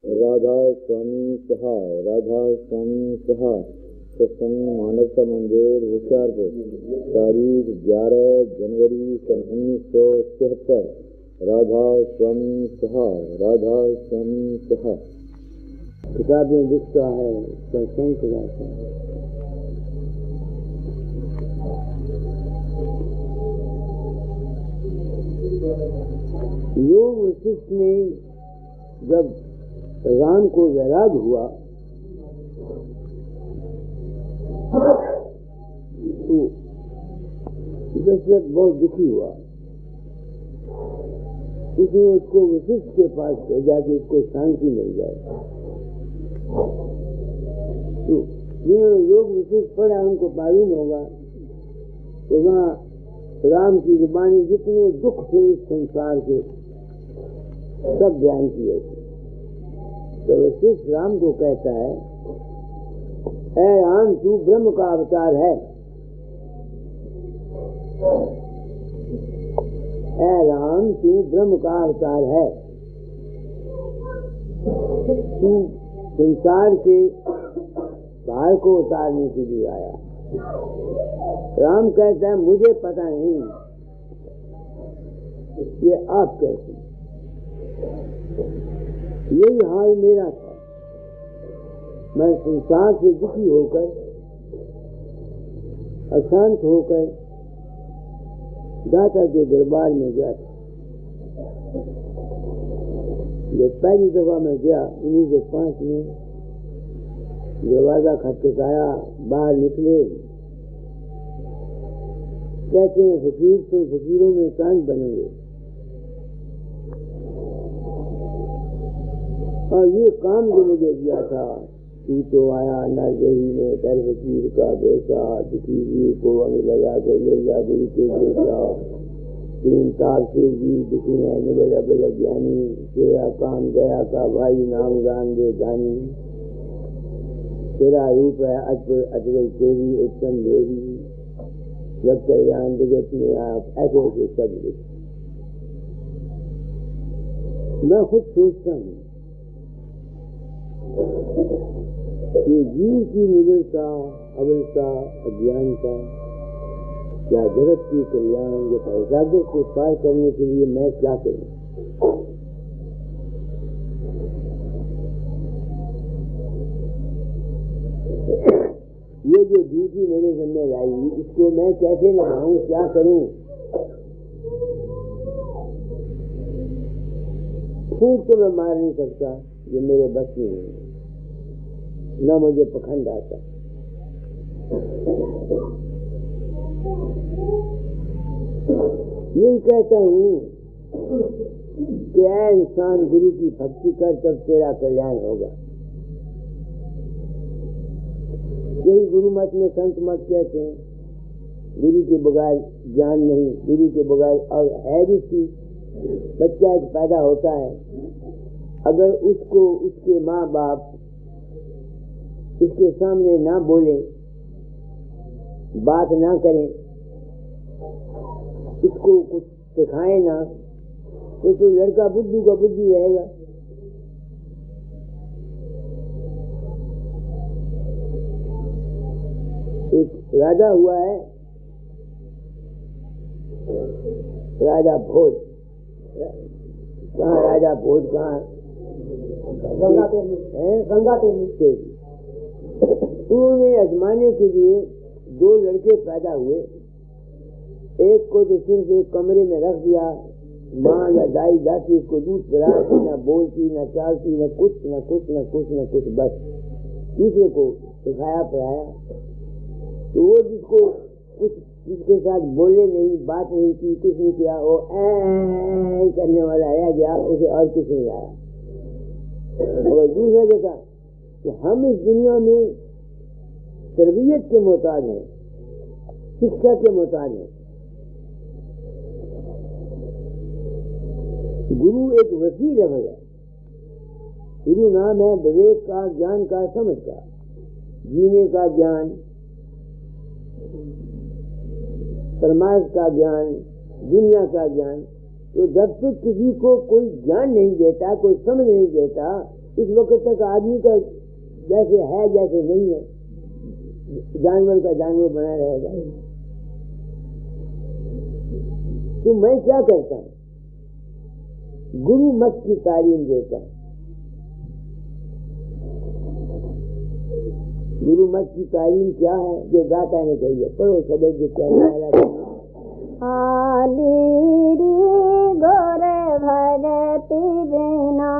राधा स्वामी सहाय, राधा स्वामी सहाय, सत्संग मानवता मंदिर होशियारपुर, तारीख 11 जनवरी सन 1976। राधा स्वामी सहाय, राधा स्वामी सहाय। किताबें लिखता है, सत्संग कराता है। योग वशिष्ठ में जब राम को वैराग हुआ तो दशरथ बहुत दुखी हुआ। उसने उसको वशिष्ठ के पास भेजा कि इसको शांति मिल जाए। तो जिन्होंने योग वशिष्ठ पढ़ा उनको मालूम होगा तो वहाँ राम की जुबानी जितने दुख थे इस संसार के सब बयान किए थे। तो वशिष्ठ राम को कहता है, ऐ राम तू ब्रह्म का अवतार है। ऐ राम तू ब्रह्म का अवतार है। तू संसार के भार को उतारने के लिए आया। राम कहता है मुझे पता नहीं ये आप कैसे। यही हाल मेरा था। मैं संसार से दुखी होकर अशांत होकर दाता के दरबार में गया था। जब पहली दफा मैं गया 1905 में, दरवाजा खटखटाया, बाहर निकले। कहते हैं फकीर तो फकीरों में शांत बनेंगे। और ये काम जो मुझे दिया था, तू तो आया नरदेही में कर फकीर का बेटा, दुखी जीव को अंग लगा कर ले जा गुरु के बेटा। 3 तार से जीव दुखी है निबला बला ज्ञानी, तेरा काम गया का भाई नाम गान दे गानी। तेरा रूप है अद्भुत अजगल तेरी उत्तम देवी, जब कल्याण जगत में आप ऐसे ऐसे शब्द। मैं खुद सोचता हूँ कि जीव की निबलता, अबलता, अज्ञानता या जगत की कल्याण या पैसागर को पार करने के लिए मैं क्या करूं? ये जो ड्यूटी मेरे जिम्मे लाई, इसको मैं कैसे निभाऊं, क्या करूं? फूंक तो मैं मार नहीं सकता, ये मेरे बस में नहीं, न मुझे पखंड आता। यही कहता हूँ कि ऐ इंसान गुरु की भक्ति कर, तब तेरा कल्याण होगा। यही गुरु मत में संत मत कहते हैं, गुरु के बगैर ज्ञान नहीं, गुरु के बगैर। और है भी चीज, बच्चा एक पैदा होता है, अगर उसको उसके माँ बाप उसके सामने ना बोले, बात ना करें, उसको कुछ सिखाए ना, तो लड़का बुद्धू का बुद्धू रहेगा। एक राजा हुआ है, राजा भोज। कहाँ राजा भोज, कहाँ? गंगा तेरनी। उन्होंने आजमाने के लिए 2 लड़के पैदा हुए। एक को तो सिर्फ एक कमरे में रख दिया, माँ या दाई दाती उसको दूध पिलाती, न बोलती, न चालती, न कुछ, बस। दूसरे को सिखाया पढ़ाया। तो वो जिसको कुछ जिसके साथ बोले नहीं, बात नहीं की, कुछ नहीं किया, वो ऐ करने वाला रह गया, उसे और कुछ नहीं आया। और दूसरा देखा कि हम इस दुनिया में तरबियत के मोहताज हैं, शिक्षा के मोहताज हैं। गुरु एक वसी लफ्ज़ है। गुरु नाम है विवेक का, ज्ञान का, समझ का, जीने का ज्ञान, परमार्थ का ज्ञान, दुनिया का ज्ञान। तो जब तक किसी को कोई ज्ञान नहीं देता, कोई समझ नहीं देता, इस वक्त तक आदमी का जैसे है जैसे नहीं है, जानवर का जानवर बना रहेगा। तो मैं क्या करता हूं, गुरु मत की तालीम देता हूं। गुरु मत की तालीम क्या है, जो गाता नहीं कहिए, पढ़ो सब जो कहने गोरे भगति बिना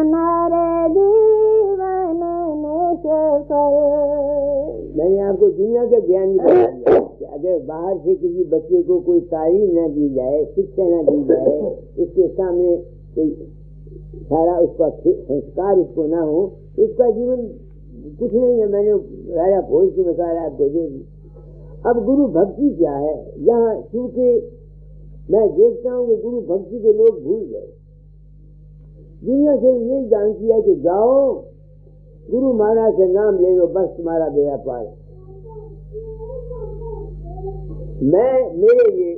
नर जीवन सफल। मैंने आपको दुनिया के ज्ञान बता दिया कि अगर बाहर से किसी बच्चे को कोई तालीम न दी जाए, शिक्षा न दी जाए, उसके सामने कोई सारा उसका संस्कार उसको ना हो, उसका जीवन कुछ नहीं है। मैंने राजा भोज की मिसाल आपको दे दी। अब गुरु भक्ति क्या है, यहाँ क्योंकि मैं देखता हूँ कि गुरु भक्ति को लोग भूल गए। दुनिया से ये जान किया कि जाओ गुरु महाराज से नाम ले लो, बस तुम्हारा बेड़ा पार। मेरे ये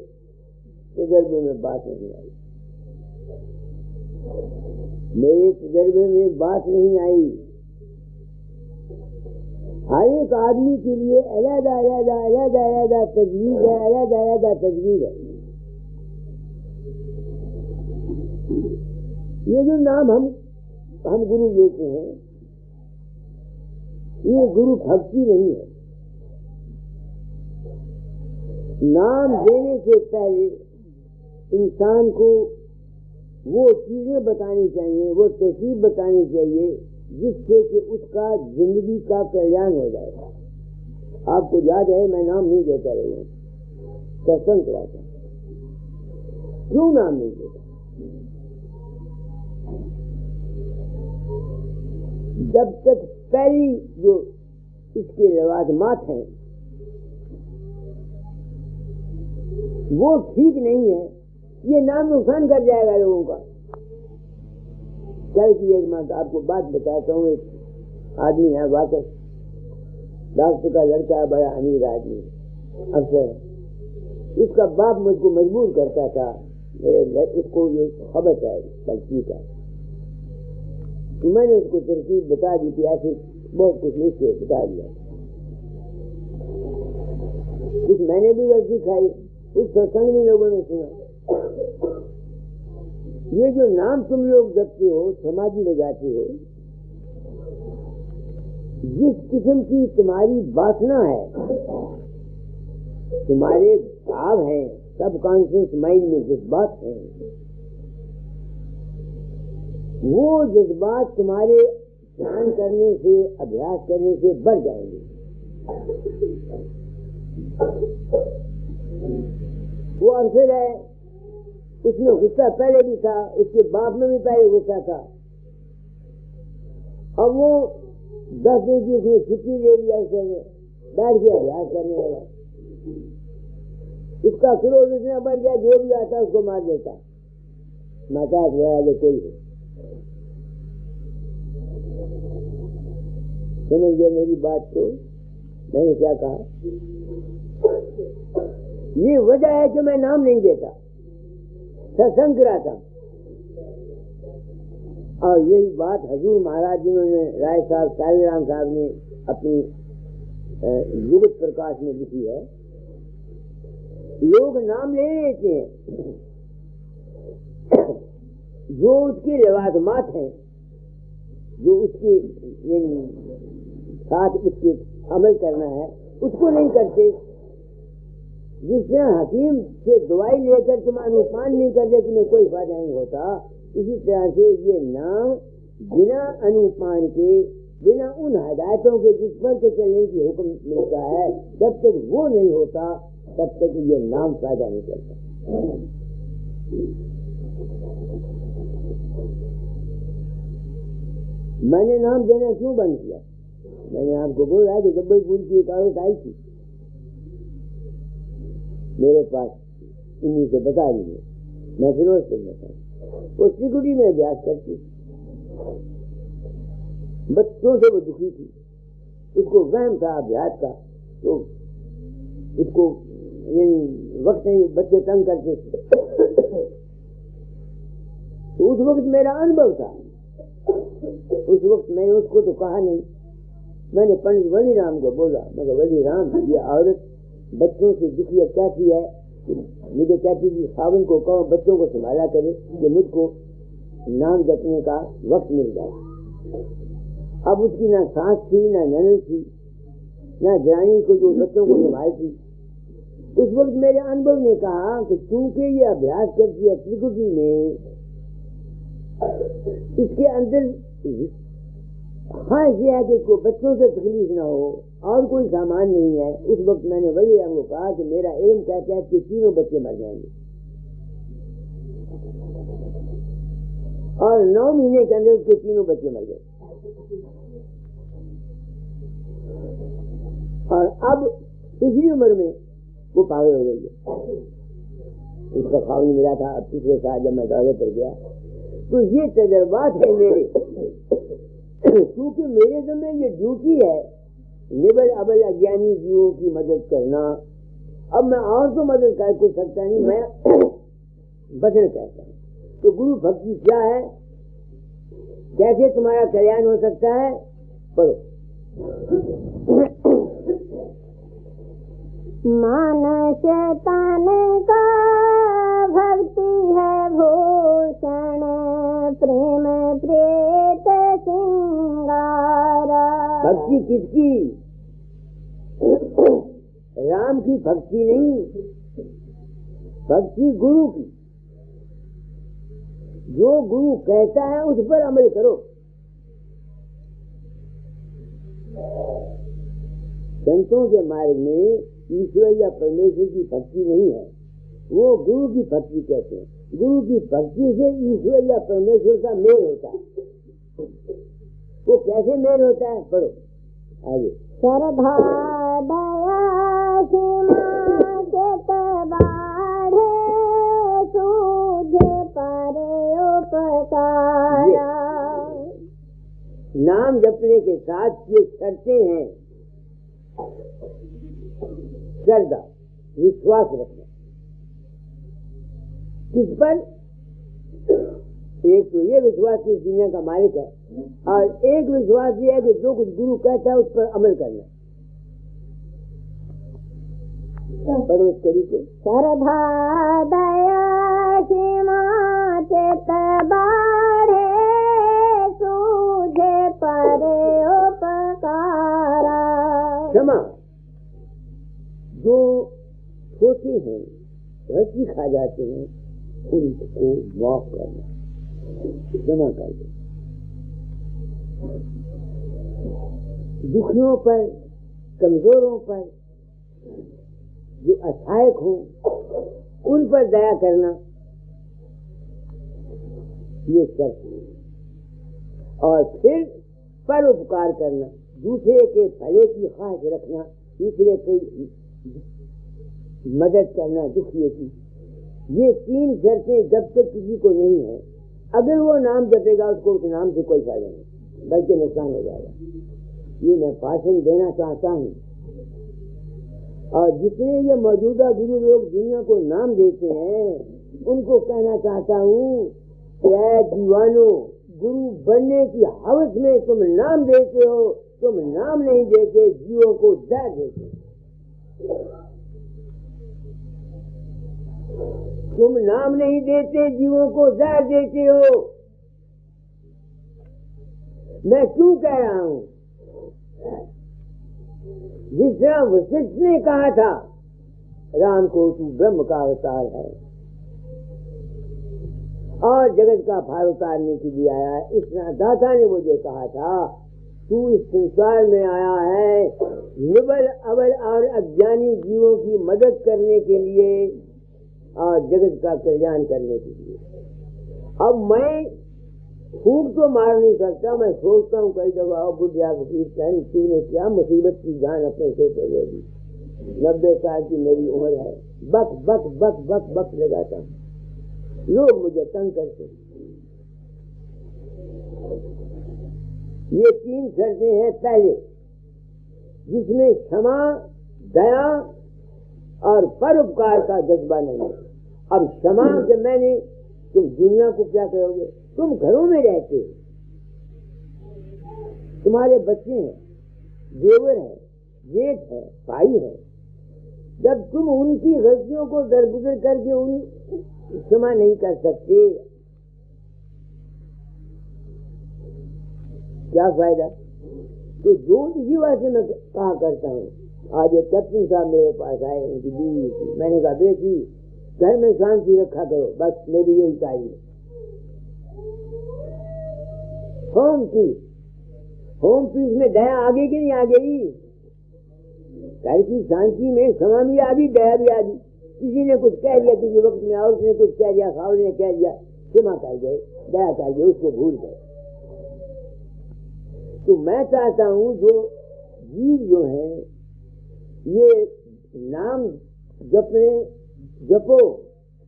तजर्बे में बात नहीं आई, मेरे तजर्बे में बात नहीं आई। हर एक आदमी के लिए अलग तजवीज है, अलग तजवीज है। ये जो नाम हम गुरु लेते हैं, ये गुरु भक्ति नहीं है। नाम देने से पहले इंसान को वो चीजें बतानी चाहिए, वो तरकीब बतानी चाहिए जिससे कि उसका जिंदगी का कल्याण हो जाएगा। आपको याद है, मैं नाम नहीं देता रही, सत्संग कराता। क्यों नाम नहीं देता? जब तक पहली जो इसके लवाजमात हैं वो ठीक नहीं है, ये नाम नुकसान कर जाएगा लोगों का। कल की एक मैं आपको बात बताता हूँ। एक आदमी है, वाकई डॉक्टर का लड़का है, बड़ा अमीर आदमी अफसर। उसका बाप मुझको मजबूर करता था, उसको जो खबर है भक्ति का, तो मैंने उसको तरकीब बता दी थी। ऐसे बहुत कुछ लिख के बता दिया, कुछ मैंने भी गलती खाई, उस सत्संग में लोगों ने सुना। ये जो नाम तुम लोग जपते हो, समाधि लगाते हो, जिस किस्म की तुम्हारी वासना है, तुम्हारे भाव हैं, सब कॉन्शियस माइंड में जज्बात हैं, वो जज्बात तुम्हारे ध्यान करने से, अभ्यास करने से बढ़ जाएंगे। वो अवसर है, उसमें गुस्सा पहले भी था, उसके बाप में भी पहले गुस्सा था। अब वो 10 दिन की उसने छुट्टी ले लिया, उसने बैठ के अभ्यास करने लगा। उसका क्रोध इतना बढ़ गया, जो भी आता उसको मार देता। माता है कोई है, समझ गया मेरी बात को? मैंने क्या कहा? ये वजह है कि मैं नाम नहीं देता, सत्संग कराता। और यही बात हजूर महाराज जिन्होंने राय साहब सालिराम साहब ने अपनी युगत प्रकाश में लिखी है। लोग नाम ले लेते हैं, जो उसके लवाजमात हैं, जो उसके साथ उसके अमल करना है, उसको नहीं करते। जिससे हकीम से दवाई लेकर तुम अनुपान नहीं करते, तुम्हें कोई फायदा नहीं होता। इसी तरह से ये नाम बिना अनुपान के, बिना उन हिदायतों के जिस पर के चलने की हुक्म मिलता है, जब तक वो नहीं होता तब तक ये नाम फायदा नहीं करता। मैंने नाम देना क्यों बंद किया? मैंने आपको बोला कि जबलपुर की एक औरत आई थी मेरे पास, इन्हीं से बता दीजिए, मैं फिरोज से बता। वो सिकुड़ी में अभ्यास करती, बच्चों से वो दुखी थी, उसको वहम था अभ्यास का, तो उसको वक्त नहीं, बच्चे तंग करते थे। तो उस वक्त मेरा अनुभव था उस वक्त मैंने उसको तो कहा नहीं, मैंने पंडित वली राम को बोला, मगर वली राम ये औरत बच्चों से दुखी कहती है, मुझे कहती कि सावन को कहो बच्चों को संभाला करे कि मुझको नाम जपने का वक्त मिल जाए। अब उसकी ना सास थी, ना ननद थी, ना जानी को जो बच्चों को संभालती। उस वक्त मेरे अनुभव ने कहा कि चूंकि ये अभ्यास करती है त्रिकुटी में, इसके अंदर हाँ ये है कि इसको बच्चों से तकलीफ ना हो और कोई सामान नहीं है। उस वक्त मैंने वली हमको कहा कि मेरा इल्म कहता है कि तीनों बच्चे मर जाएंगे, और 9 महीने के अंदर उसके तीनों बच्चे मर गए। और अब पिछली उम्र में वो पागल हो गई है। उसका ख्वाब नहीं मिला था। अब पिछले साल जब मैं दौरे पर गया तो ये तजर्बात है मेरे, क्योंकि मेरे तो में ये ड्यूटी है निबल अबल अज्ञानी जीवों की मदद करना। अब मैं और तो मदद कर कुछ सकता नहीं, मैं बचन कहता हूँ। तो गुरु भक्ति क्या है, कैसे तुम्हारा कल्याण हो सकता है, पढ़ो। मानस तन का भक्ति है भूषण, प्रेम प्रेत सिंगारा। भक्ति किसकी? राम की भक्ति नहीं, भक्ति गुरु की। जो गुरु कहता है उस पर अमल करो। संतों के मार्ग में ईश्वर या परमेश्वर की भक्ति नहीं है, वो गुरु की भक्ति कहते हैं। गुरु की भक्ति से ईश्वर या परमेश्वर का मेल होता है। वो कैसे मेल होता है, पढ़ो आगे। श्रद्धा दया सीमा चित बाढ़े, सूझे पर उपकारा। नाम जपने के साथ ये शर्तें हैं। श्रद्धा, विश्वास रखना किस पर? एक तो ये विश्वास की दुनिया का मालिक है, और एक विश्वास ये है कि जो कुछ गुरु कहता है उस पर अमल करना। पढ़ो इस कड़ी को। श्रद्धा दया सीमा चित बाढ़े, सूझे पर उपकारा। क्षमा, जो छोटे हैं धरती खा जाते हैं उनको माफ करना, क्षमा कर दो। दुखियों पर, कमजोरों पर, जो असहायक हों उन पर दया करना, ये शर्त है। और फिर परोपकार करना, दूसरे के भले की ख्वाहिश रखना, दूसरे की मदद करना दुखियों की। ये 3 शर्तें जब तक किसी को नहीं है, अगर वो नाम जपेगा उसको उस नाम से कोई फायदा नहीं, बल्कि नुकसान हो जाएगा। ये मैं भाषण देना चाहता हूँ। और जितने ये मौजूदा गुरु लोग दुनिया को नाम देते हैं उनको कहना चाहता हूँ कि ऐ दीवानों, गुरु बनने की हवस में तुम नाम देते हो, तुम नाम नहीं देते, जीवों को दया देते हो। तुम नाम नहीं देते, जीवों को जहर देते हो। मैं क्यों कह रहा हूं? जिस तरह वशिष्ठ ने कहा था राम को तू ब्रह्म का अवतार है और जगत का भार उतारने के लिए आया है, इस तरह दाता ने मुझे कहा था तू इस संसार में आया है निबल अबल और अज्ञानी जीवों की मदद करने के लिए और जगत का कल्याण करने के लिए। अब मैं फूंक तो मार नहीं सकता, मैं सोचता हूँ कई दफा बुढ़िया फकीर कहन तूने क्या मुसीबत की जान अपने से पर ले ली। 90 साल की मेरी उम्र है, बक बक बक बक बक लगाता हूँ, लोग मुझे तंग करते हैं। ये 3 शर्तें हैं। पहले जिसमें क्षमा, दया और परोपकार का जज्बा नहीं। अब क्षमा के मैंने, तुम दुनिया को क्या करोगे? तुम घरों में रहते हो, तुम्हारे बच्चे हैं, देवर हैं, जेठ है, भाई है, जब तुम उनकी गलतियों को दरगुजर करके उन क्षमा नहीं कर सकते, क्या फायदा? तो जो इसी वजह से मैं कहा करता हूँ, आज एक कैप्टन साहब मेरे पास आए, उनकी बीवी थी, मैंने कहा बेटी घर में शांति रखा करो, बस मेरी यही तारीफ। होम पीस में दया आ गई कि नहीं आ गई? घर की शांति में क्षमा भी आ गई, दया भी आ गई। किसी ने कुछ कह दिया, किसी वक्त में औरत ने कुछ कह दिया, खावल ने कह दिया, क्षमा कर गए, दया कर गए, उसको भूल गए। तो मैं चाहता हूं जो जीव जो है ये नाम जपो,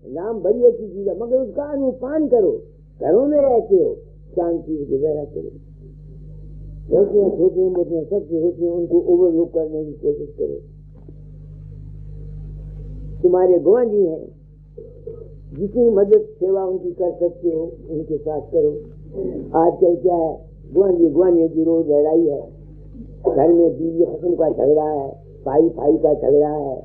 नाम बड़ी अच्छी चीज है, मगर उसका अनुपान करो। घरों में रहते हो, शांति से गुजारा करो। गलतियां छोटी मोटी सबसे होती हैं, उनको ओवरलुक करने की कोशिश करो। तुम्हारे गुआं जी हैं, जितनी मदद सेवा उनकी कर सकते हो उनके साथ करो। आजकल क्या है, गुआनियों की रोज लड़ाई है, घर में बीवी खत्म का झगड़ा है, भाई का झगड़ा है,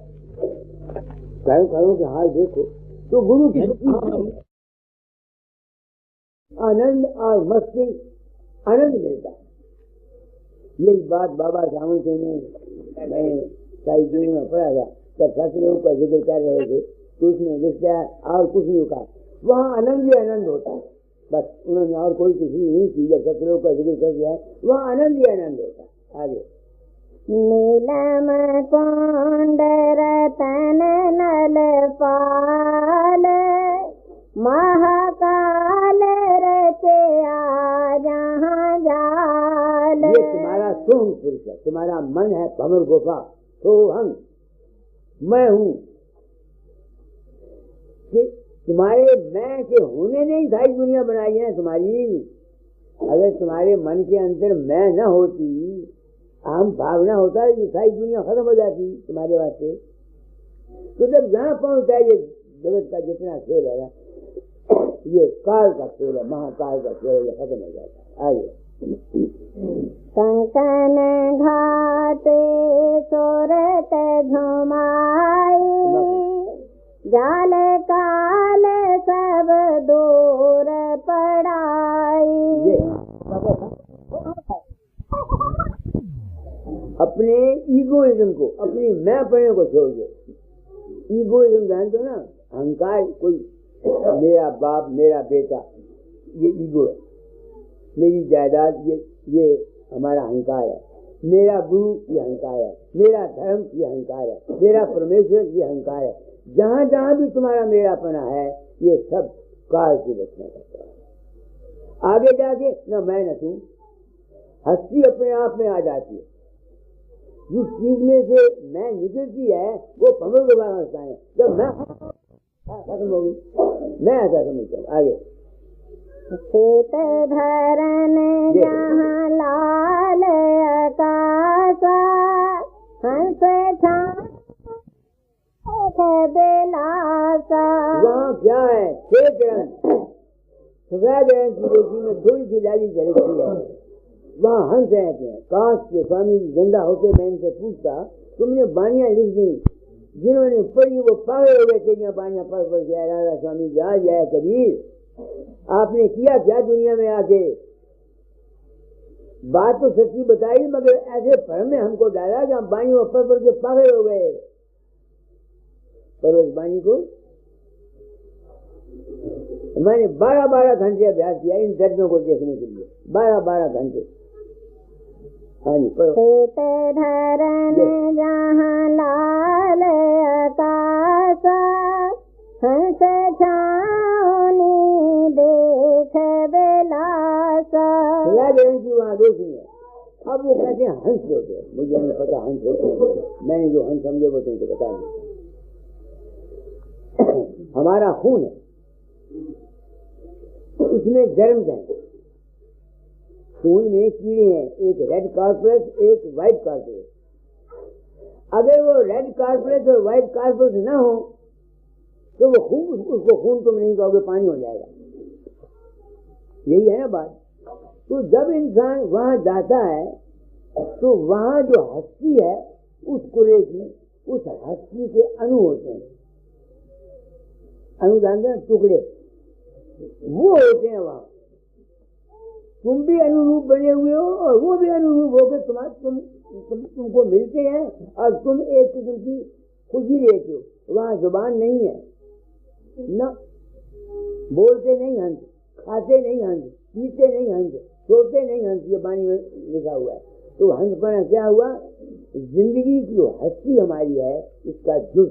घरों के हाल देखो। तो गुरु भक्ति आनंद और मस्ती आनंद मिलता है। यही बात बाबा सावंत ने साई जी में पढ़ा था, जब सत्संगों का जिक्र कर रहे थे तो उसने लिखा और कुछ नहीं कहा, वहाँ आनंद ही आनंद होता है। बस उन्होंने और कोई किसी नहीं की, जब सत्संगों का जिक्र कर दिया है वहाँ आनंद ही आनंद होता है। आगे नीलम कुंड रतन नलपाल महाकाल रचे जहाँ जाल। ये तुम्हारा सोम पुरुष है, तुम्हारा मन है भंवर गुफा, तो हम मैं हूँ कि तुम्हारे मैं के होने नहीं सारी दुनिया बनाई है तुम्हारी। अगर तुम्हारे मन के अंदर मैं न होती, आम भावना होता है, ये सारी दुनिया खत्म हो जाती तुम्हारे वास्ते। तो जब जहाँ पहुंचता है ये जगत का जितना खेल है, ये काल का खेल है, महाकाल का खेल है, ये खत्म हो जाता है। आगे कंकन घाटे सोरत झुमाई जाल काल सब दूर पड़ाई। अपने ईगोइज्म को, अपनी मैं पने को छोड़ दो। ईगोइज्म जानते हो ना, अहंकार, कोई मेरा बाप मेरा बेटा, ये ईगो है। मेरी जायदाद, ये हमारा अहंकार है। मेरा गुरु, ये अहंकार है। मेरा धर्म, ये अहंकार है। मेरा परमेश्वर, ये अहंकार है। जहाँ जहाँ भी तुम्हारा मेरापना है, ये सब काल की रचना करता है। आगे जाके न मैं न तू, हस्ती अपने आप में आ जाती है। जिस चीज में से मैं निकलती है वो भंवर गुफा अवस्था है। जब मैं खत्म हो गई, मैं ऐसा समझता हूँ। आगे शीत धरन जहाँ लाल आकाशा हंस बेलासा। वहाँ क्या है, सफेद रंग की रोटी में थोड़ी सी लाली झलकती है, वहाँ हंस रहते हैं। काश के स्वामी जी जिंदा होते मैं इनसे पूछता, तुमने बानियां लिख दी, जिन्होंने पढ़ी वो पागल हो गए, तेरियां बानियां पढ़ पढ़ के। राजा स्वामी जी आज आया कबीर, आपने किया क्या दुनिया में आके? बात तो सच्ची बताई, मगर ऐसे भ्रम में हमको डाला कि हम बानियों पढ़ पढ़ के पागल हो गए। पर उस बानी को मैंने 12-12 घंटे अभ्यास किया इन दर्दों को देखने के लिए, 12-12 घंटे। शीत धरन जहाँ लाल आकाश हंस छावनी देख बेलासा। की वहाँ दोषी है। अब वो कहते हैं हंस होते हैं, मुझे नहीं पता हंस होते, मैंने जो हंस समझे वो तुमको बता नहीं। हमारा खून है, इसमें जर्म है। खून में कीड़े हैं, एक रेड कार्पस, एक व्हाइट कार्पस। अगर वो रेड कार्पस और व्हाइट कार्पस ना हो तो वो खून, उसको खून तुम नहीं कहोगे, पानी हो जाएगा। यही है ना बात। तो जब इंसान वहां जाता है तो वहां जो हस्ती है उस कुरे की, उस हस्ती के अणु होते हैं, अणु जानते हैं, टुकड़े वो होते हैं वहां। तुम भी अनुरूप बने हुए हो और वो भी अनुरूप होकर तुमको मिलते हैं और तुम एक किस्म की खुशी लेते हो। वहां जुबान नहीं है ना, बोलते नहीं हंस, खाते नहीं हंस, पीते नहीं हंस, सोते नहीं हंस, ये वाणी में लिखा हुआ है। तो हंसपना क्या हुआ? जिंदगी की जो हस्ती हमारी है इसका जुज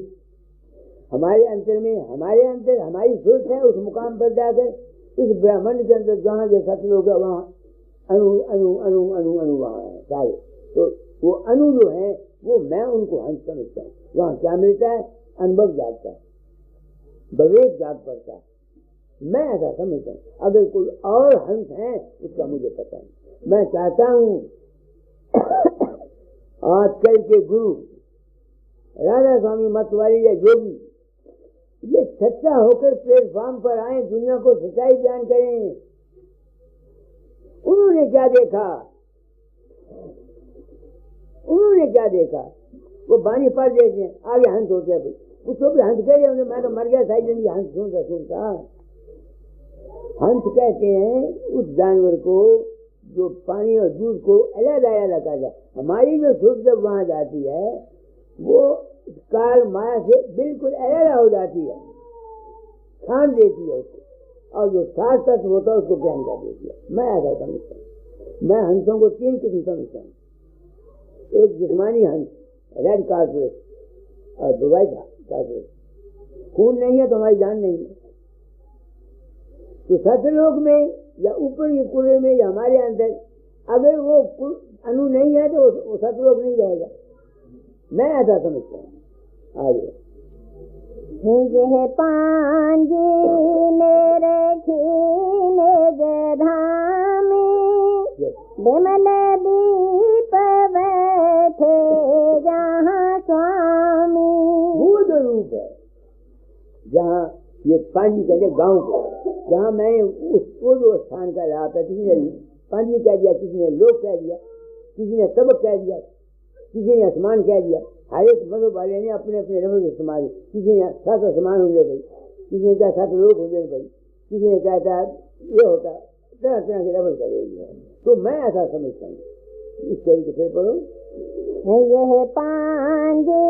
हमारे अंतर में, हमारे अंतर हमारी सोच है। उस मुकाम पर जाकर इस ब्रह्मांड के अंदर जहाँ जो सत्य लोग है वहाँ अणु अणु अणु अणु अणु वहाँ है सारे। तो वो अणु जो है वो मैं उनको हंस समझता हूँ। वहाँ क्या मिलता है? अनुभव जागता है, विवेक जाग पड़ता है। मैं ऐसा समझता हूँ। अगर कोई और हंस है उसका मुझे पता नहीं। मैं चाहता हूँ आजकल के गुरु राधा स्वामी मतवाली या योगी ये सच्चा होकर प्लेटफॉर्म पर आए, दुनिया को सच्चाई बयान करें। उन्होंने क्या देखा? उन्होंने क्या देखा? वो बानी पढ़ देते हैं, आगे हंस होते हैं। कुछ भी हंस गए, मैं तो मर गया सारी जिंदगी हंस सुनता सुनता। हंस कहते हैं उस जानवर को जो पानी और दूध को अलग कर जाए। हमारी जो सुख जब वहां जाती है वो काल माया से बिल्कुल अलग हो जाती है, छान देती है उसको, और जो सात तत्व होता है उसको ग्रहण कर देती है। मैं ऐसा समझता हूँ। मैं हंसों को तीन किस्म समझता हूँ। एक जिस्मानी हंस, रेड कार्पोरेट, और व्हाइट कार्पोरेट। खून नहीं है तो हमारी जान नहीं है। तो सतलोक में या ऊपर के कुएं में या हमारे अंदर अगर वो अणु नहीं है तो वो सतलोक नहीं जाएगा। मैं ऐसा समझता हूँ। आगे यह पांजी मेरे खीने जधामी विमल दीप बैठे जहाँ स्वामी। भूत रूप है जहाँ ये पांजी कहते गांव को, जहाँ मैंने उसको जो स्थान का रहा था, किसी ने पांजी कह दिया, किसी ने लोक कह दिया, किसी ने तबक कह दिया, किसी ने आसमान कह दिया। हर एक मजहब वाले ने अपने अपने लफ्ज इस्तेमाल। किसी ने सात आसमान होंगे भाई, किसी ने कहा सात लोग होंगे भाई, किसी ने कहा था ये होता, तरह तरह के लफ्ज करेंगे। तो मैं ऐसा समझता हूँ। इस तरीके से पढ़ो। यह पांजी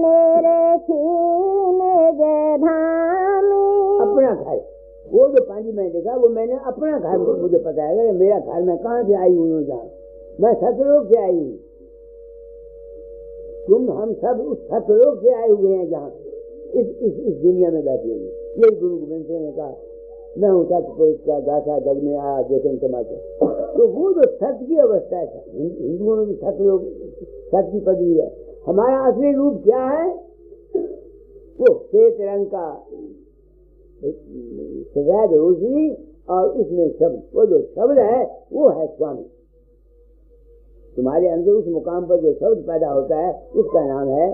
मेरे खीने जधामी। अपना घर, वो जो पांजी मैंने देखा वो मैंने अपना घर मुझे पता है। मेरा घर मैं कहाँ से आई हूँ? जहाँ मैं सतलोक से आई हूँ। तुम हम सब उस सतलोक से आए हुए हैं जहाँ इस दुनिया में बैठे हुए। ये गुरु गोविंद सिंह ने कहा, मैं हूँ सत्य को इसका गाथा जग में आया जैसे समाचार। तो वो जो सत्य की अवस्था है, हिंदुओं में भी सतलोक सत्य की पदवी है। हमारा असली रूप क्या है? वो श्वेत रंग का सफेद रोशनी और उसमें शब्द, वो जो शब्द है वो है स्वामी। तुम्हारे अंदर उस मुकाम पर जो शब्द पैदा होता है उसका नाम है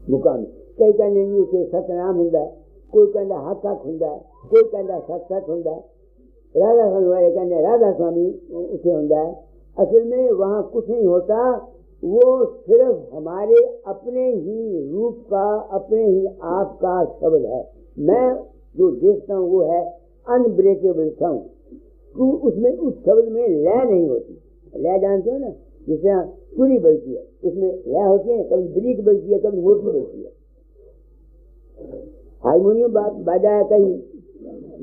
मुकाम। कई कहने उसे सतनाम होंगे, कोई कहता हक हक होंगे, कोई कहता सत सत होंगे। राधा स्वामी वाले कहते राधा स्वामी उसे होंगे। असल में वहाँ कुछ नहीं होता, वो सिर्फ हमारे अपने ही रूप का, अपने ही आप का शब्द है। मैं जो देखता हूँ वो है अनब्रेकेबल साउंड। उसमें उस शब्द में लय नहीं होती। लय जानते हो ना, जिससे चूड़ी बजती है उसमें लय होती है, कभी ब्रीक बजती है, कभी मोटी बजती है। हारमोनियम बाजा है, कहीं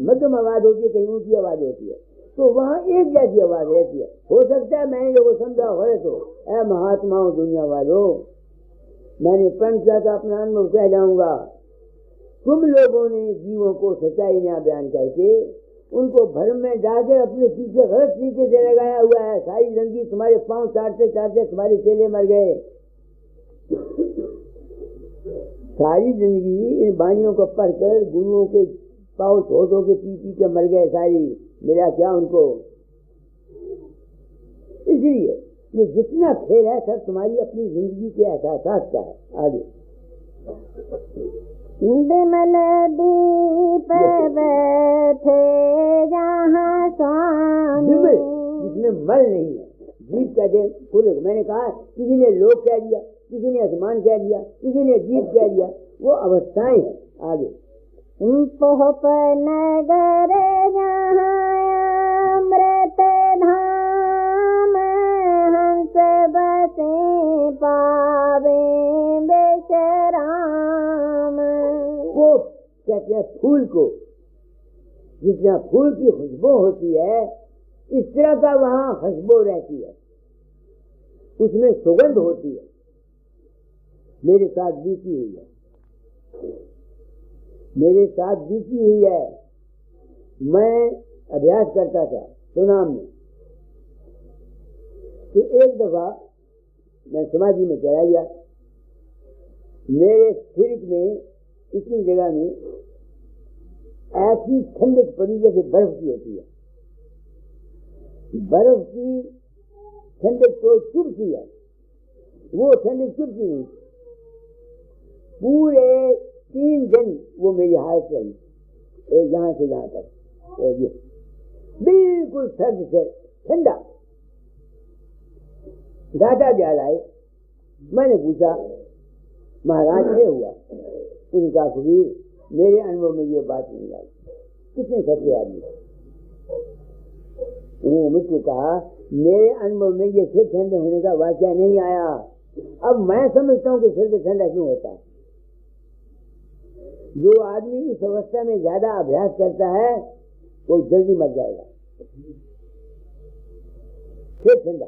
मध्यम आवाज होती है, कहीं ऊंची आवाज होती है। तो वहाँ एक जैसी आवाज रहती है। हो सकता है मैंने जो समझा हो तो ऐ महात्माओं दुनिया वालों, मैंने प्रण किया था अपना अनुभव कह जाऊंगा। तुम लोगों ने जीवों को सच्चाई न्याय बयान करके उनको भ्रम में डालकर अपने पीछे गलत तरीके से लगाया हुआ है। सारी जिंदगी तुम्हारे पांव चाटते चाटते तुम्हारे चेले मर गए। सारी जिंदगी इन वाणियों को पढ़कर गुरुओं के पाँव छोटों के पी के मर गए सारी। मिला क्या उनको? इसलिए ये जितना खेल है सब तुम्हारी अपनी जिंदगी के एहसास का है। आगे विमल दीप बैठे जहाँ उसमें मल नहीं है। जीव कहते हैं फूल। मैंने कहा किसी ने लोक कह दिया, किसी ने आसमान कह दिया, किसी ने जीव कह दिया, वो अवस्थाएं हैं। आगे पोप नगर जहाँ अमृत धाम, हंस बसे पावे बेशराम। वो कहते हैं फूल को, जितना फूल की खुशबू होती है इस तरह का वहां खुशबू रहती है, उसमें सुगंध होती है। मेरे साथ बीती हुई है, मेरे साथ बीती हुई है। मैं अभ्यास करता था सुनाम में, तो एक दफा मैं समाधि में चला गया। मेरे सिर में इतनी जगह में ऐसी ठंडक पड़ी जैसे बर्फ की होती है। बर्फ की ठंडक तो चुभती है, वो ठंडक चुभती नहीं। पूरे 3 दिन वो मेरी हालत रही, एक यहां से यहां तक, बिल्कुल सर्द से ठंडा। दादा जा लाए। मैंने पूछा महाराज क्या हुआ? उनका कबीर मेरे अनुभव में ये बात नहीं आई। कितने सच्चे आदमी। उन्होंने मुझको कहा मेरे अनुभव में ये सिर ठंडे होने का वाकया नहीं आया। अब मैं समझता हूँ कि सिर ठंडा क्यों होता है। जो आदमी इस अवस्था में ज्यादा अभ्यास करता है वो जल्दी मर जाएगा। सिर ठंडा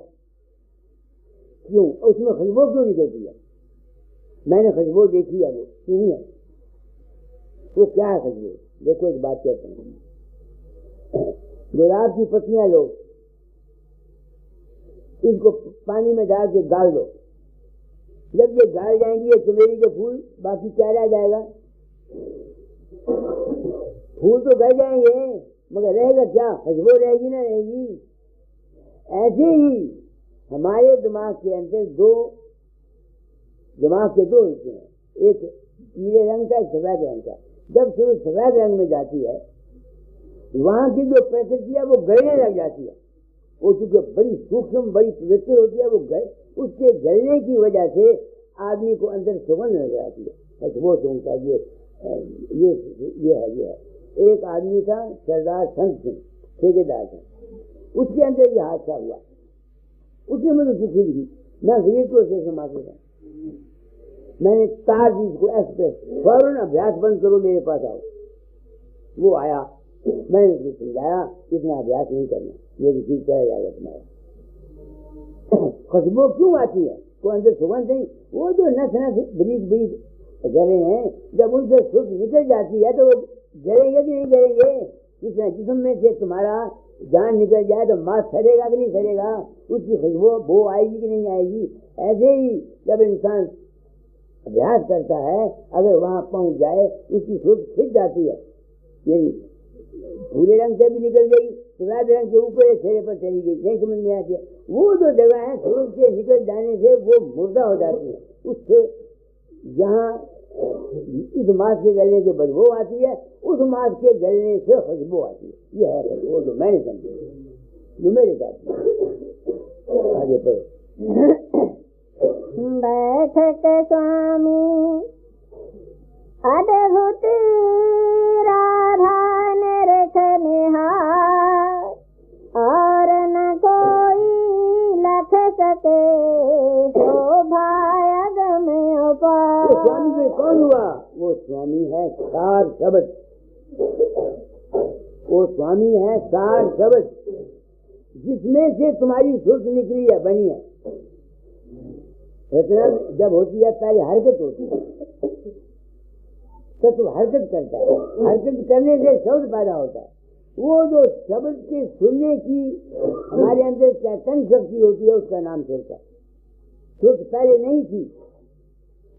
क्यों? उसमें खुशबू क्यों निकलती है? मैंने खुशबू देखी है, वो सुनी है। वो क्या है खुशबू? देखो एक बात कहते हैं, गुलाब की पत्तियां लो, इनको पानी में डाल के गाल दो। जब ये गाल जाएंगी ये चमेली के फूल, बाकी क्या रह जाएगा? फूल तो गल जाएंगे मगर रहेगा क्या? खुशबू रहेगी ना रहेगी। ऐसे ही हमारे दिमाग के अंदर दिमाग के 2 हिस्से हैं, एक पीले रंग का, एक सफेद रंग का। जब शुरू सफेद रंग में जाती है वहां की जो प्रकृति है वो गलने लग जाती है। वो चूंकि बड़ी सूक्ष्म बड़ी पवित्र होती है, वो उसके गलने की वजह से आदमी को अंदर सुगंध नजर आती है। बस वो सुनता है ये है। एक आदमी था सरदार संत सिंह ठेकेदार था, उसके अंदर ये हादसा हुआ। उसने मुझे चिट्ठी लिखी, मैं फरीदकोट स्टेशन मारता था। मैंने तार दी को एक्सप्रेस, फौरन अभ्यास बंद करो, मेरे पास आओ। वो आया, मैंने उसको समझाया इतना अभ्यास नहीं करना, ये भी ठीक चला जाएगा तुम्हारा। खुशबू क्यों आती है? कोई अंदर सुगंध नहीं। वो जो नस बरीक गले हैं, जब उनसे सुख निकल जाती है तो वो गलेंगे कि नहीं गलेंगे? जिसम में से तुम्हारा जान निकल जाए तो मांस सड़ेगा कि नहीं सड़ेगा? उसकी खुशबू वो आएगी कि नहीं आएगी? ऐसे ही जब इंसान अभ्यास करता है, अगर वहां पहुंच जाए उसकी सोच खिंच जाती है। यही भूरे रंग से भी निकल गई, सफेद रंग के ऊपर चेहरे पर चली गई, नहीं समझ में आती है। वो जो जगह है सूरज के निकल जाने से वो मुर्दा हो जाती है। उससे जहाँ इस मांस के गलने से बदबू आती है, उस मांस के गलने से खुशबू आती है। यह है वो जो मैंने समझा, जो मेरे साथ। आगे पढ़ो। बैठक स्वामी अद्भुत राधा निरख निहार, और न कोई लख सके शोभा अगम अपार। वो स्वामी से कौन हुआ? वो स्वामी है सार शब्द। वो स्वामी है सार शब्द, जिसमें से तुम्हारी सुर्ख निकली है, बनी है। रचना जब होती है पहले हरकत होती है, तो तुम हरकत करता है, हरकत करने से शब्द पैदा होता है। वो जो शब्द के सुनने की हमारे अंदर चैतन्य शक्ति होती है, उसका नाम सुर्ख है। सुर्ख पहले नहीं थी,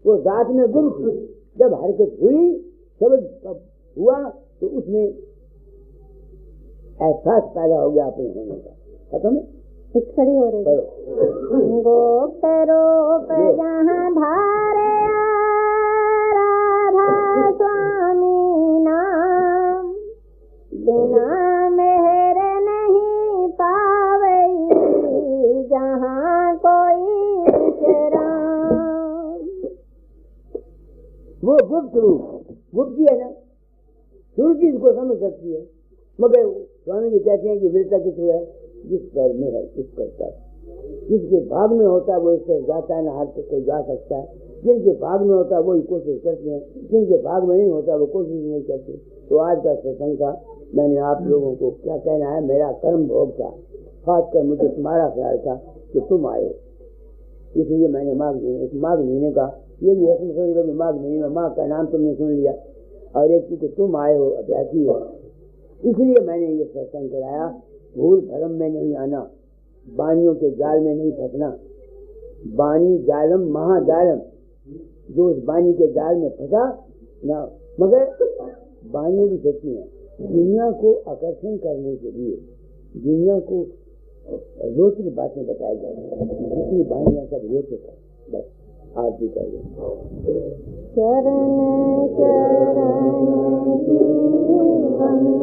वो दांत में गुम थी। जब हरकत हुई, शब्द हुआ, तो उसमें एहसास पैदा हो गया अपने होने का। खत्म है, खड़ी हो रही। गोप्त रूप जहाँ धारे राधा स्वामी नाम, बिना मेहर नहीं पावई वो गुप्त रूप, गुप्त है ना, शुरू चीज को समझ सकती है। मगर स्वामी जी कहते हैं कि वीरता किस है, जिस पर में है उस करता है, जिसके भाग में होता है वो इससे जाता है ना, हाथ से कोई जा सकता है। जिनके भाग में होता है वही कोशिश करते हैं, जिनके भाग में नहीं होता वो कोशिश नहीं करते। तो आज का सत्संग का मैंने आप लोगों को क्या कहना है, मेरा कर्म भोग था, खासकर मुझे तुम्हारा ख्याल था कि तुम आए, इसलिए मैंने माघ महीने का ये भी ऐसा समझ लो कि माघ महीने में माँ का नाम तुमने सुन लिया, और एक क्योंकि तुम आए हो अभ्यासी हो, इसलिए मैंने ये सत्संग कराया। भूल भरम में नहीं आना, बानियों के जाल में नहीं फंसना। बानी जालम महाजालम, जो इस बानी के जाल में फंसा ना, मगर बानी भी सच्ची है। दुनिया को आकर्षण करने के लिए, दुनिया को रोचक बातें बताई जाती है, जितनी बानियां सब रोचक है। बस आप भी करिए। चरण चरण जीवन